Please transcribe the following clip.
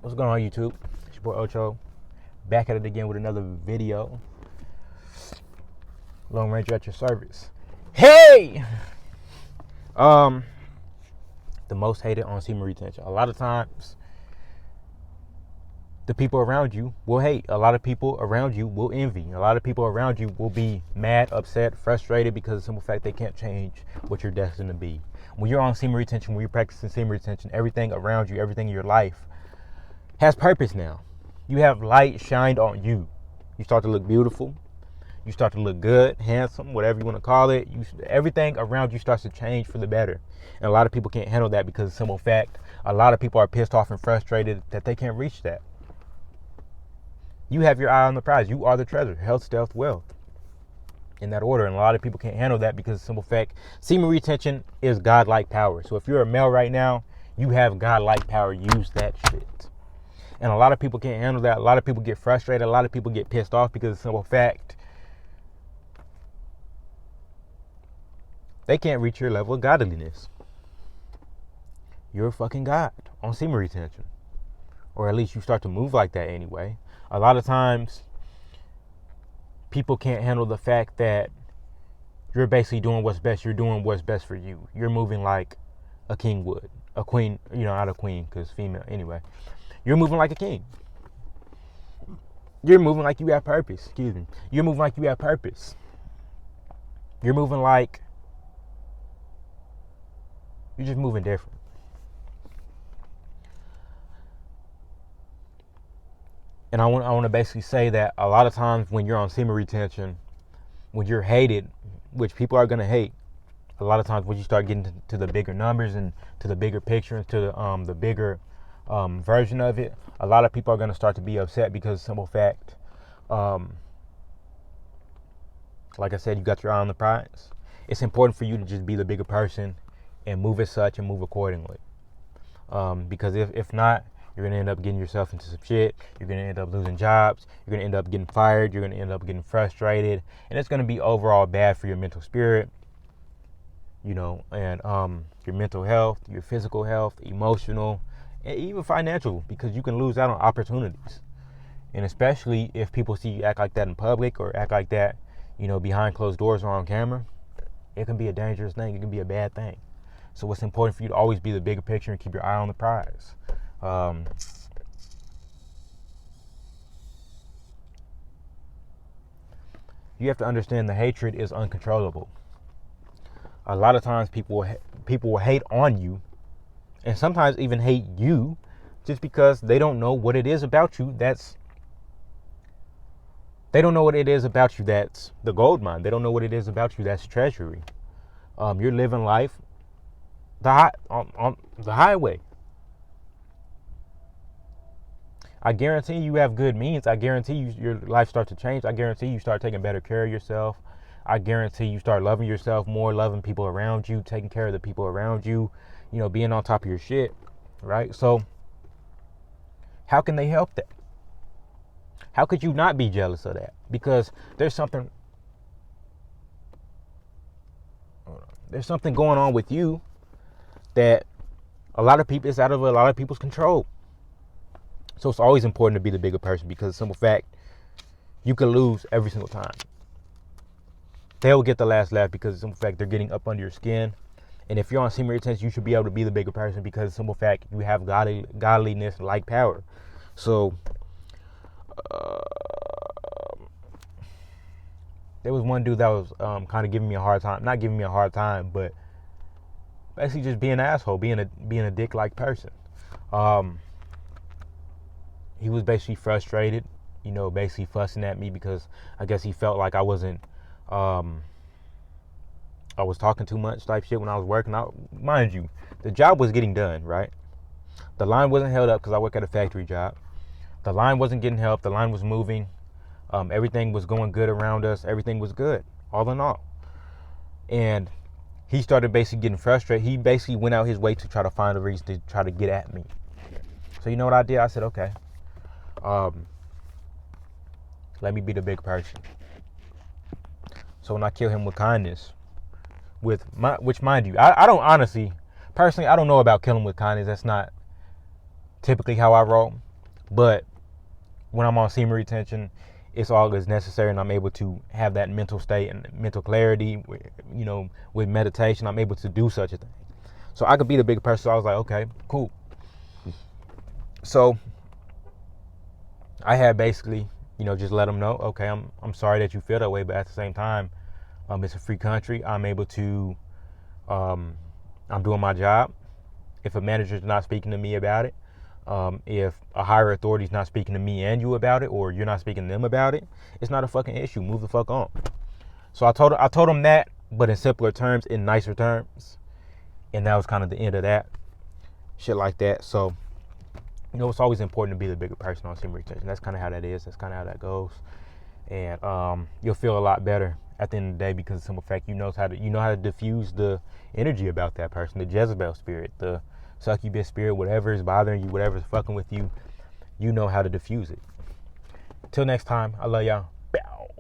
What's going on, YouTube? It's your boy Ocho, back at it again with another video. Lone Ranger at your service. Hey! The most hated on semen retention. A lot of times, the people around you will hate. A lot of people around you will envy. A lot of people around you will be mad, upset, frustrated because of the simple fact they can't change what you're destined to be. When you're on semen retention, when you're practicing semen retention, everything around you, everything in your life has purpose now. You have light shined on you. You start to look beautiful. You start to look good, handsome, whatever you want to call it. Everything around you starts to change for the better. And a lot of people can't handle that because of the simple fact, a lot of people are pissed off and frustrated that they can't reach that. You have your eye on the prize. You are the treasure. Health, stealth, wealth. In that order. And a lot of people can't handle that because of the simple fact, semen retention is godlike power. So if you're a male right now, you have godlike power. Use that shit. And a lot of people can't handle that. A lot of people get frustrated. A lot of people get pissed off because of the simple fact, they can't reach your level of godliness. You're a fucking god on semen retention. Or at least you start to move like that anyway. A lot of times, people can't handle the fact that you're basically doing what's best. You're doing what's best for you. You're moving like a king would. A queen, not a queen because female anyway. You're moving like a king. You're moving like you have purpose. Excuse me. You're moving like you have purpose. You're moving like you're just moving different. And I want to basically say that a lot of times when you're on semen retention, when you're hated, which people are going to hate, a lot of times when you start getting to the bigger numbers and to the bigger picture and to the bigger version of it, a lot of people are going to start to be upset because of the simple fact, like I said, you got your eye on the prize. It's important for you to just be the bigger person and move as such and move accordingly. Because if not, you're going to end up getting yourself into some shit. You're going to end up losing jobs. You're going to end up getting fired. You're going to end up getting frustrated. And it's going to be overall bad for your mental spirit, and your mental health, your physical health, emotional, and even financial, because you can lose out on opportunities. And especially if people see you act like that in public or act like that, behind closed doors or on camera, it can be a dangerous thing. It can be a bad thing. So it's important for you to always be the bigger picture and keep your eye on the prize. You have to understand the hatred is uncontrollable. A lot of times people will hate on you, and sometimes even hate you, just because they don't know what it is about you that's the gold mine. They don't know what it is about you that's treasury. You're living life on the highway. I guarantee you have good means. I guarantee your life starts to change. I guarantee you start taking better care of yourself. I guarantee you start loving yourself more, loving people around you, taking care of the people around you, being on top of your shit, right? So how can they help that? How could you not be jealous of that? Because there's something going on with you that it's out of a lot of people's control. So it's always important to be the bigger person, because the simple fact, you can lose every single time. They'll get the last laugh because the simple fact they're getting up under your skin. And if you're on semen retention, you should be able to be the bigger person because the simple fact you have godliness like power. So there was one dude that was kind of giving me a hard time. Not giving me a hard time, but basically just being an asshole, being a dick-like person. He was basically frustrated, basically fussing at me because I guess he felt like I was talking too much type shit when I was working out. Mind you, the job was getting done, right? The line wasn't held up because I work at a factory job. The line wasn't getting help. The line was moving. Everything was going good around us. Everything was good, all in all. And he started basically getting frustrated. He basically went out his way to try to find a reason to try to get at me. So you know what I did? I said, okay. Let me be the big person. So when I kill him with kindness, which mind you, I don't know about killing with kindness. That's not typically how I roll. But when I'm on semen retention, it's all as necessary, and I'm able to have that mental state and mental clarity. With meditation, I'm able to do such a thing. So I could be the big person. So I was like, okay, cool. So I had basically, just let them know, okay, I'm sorry that you feel that way, but at the same time, it's a free country. I'm able to, I'm doing my job. If a manager's not speaking to me about it, if a higher authority is not speaking to me and you about it, or you're not speaking to them about it, it's not a fucking issue. Move the fuck on. So I told him that, but in simpler terms, in nicer terms, and that was kind of the end of that. Shit like that. So, it's always important to be the bigger person on semen retention. That's kind of how that is. That's kind of how that goes. And you'll feel a lot better at the end of the day, because of the simple fact you know how to diffuse the energy about that person, the Jezebel spirit, the succubus spirit, whatever is bothering you, whatever is fucking with you, you know how to diffuse it. Till next time, I love y'all.